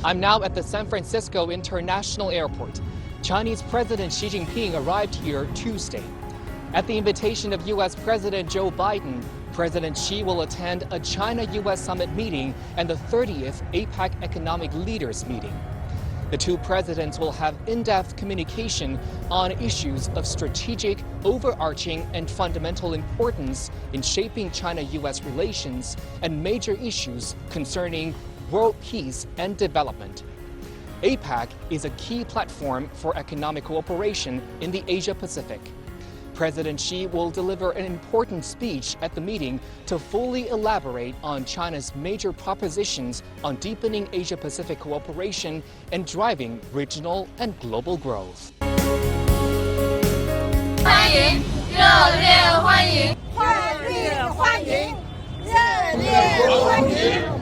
I'm now at the San Francisco International Airport. Chinese President Xi Jinping arrived here Tuesday. At the invitation of U.S. President Joe Biden, President Xi will attend a China-U.S. summit meeting and the 30th APEC Economic Leaders meeting. The two presidents will have in-depth communication on issues of strategic, overarching, and fundamental importance in shaping China-U.S. relations and major issues concerning world peace and development. APEC is a key platform for economic cooperation in the Asia-Pacific. President Xi will deliver an important speech at the meeting to fully elaborate on China's major propositions on deepening Asia-Pacific cooperation and driving regional and global growth. 欢迎，热烈欢迎！欢迎，热烈欢迎！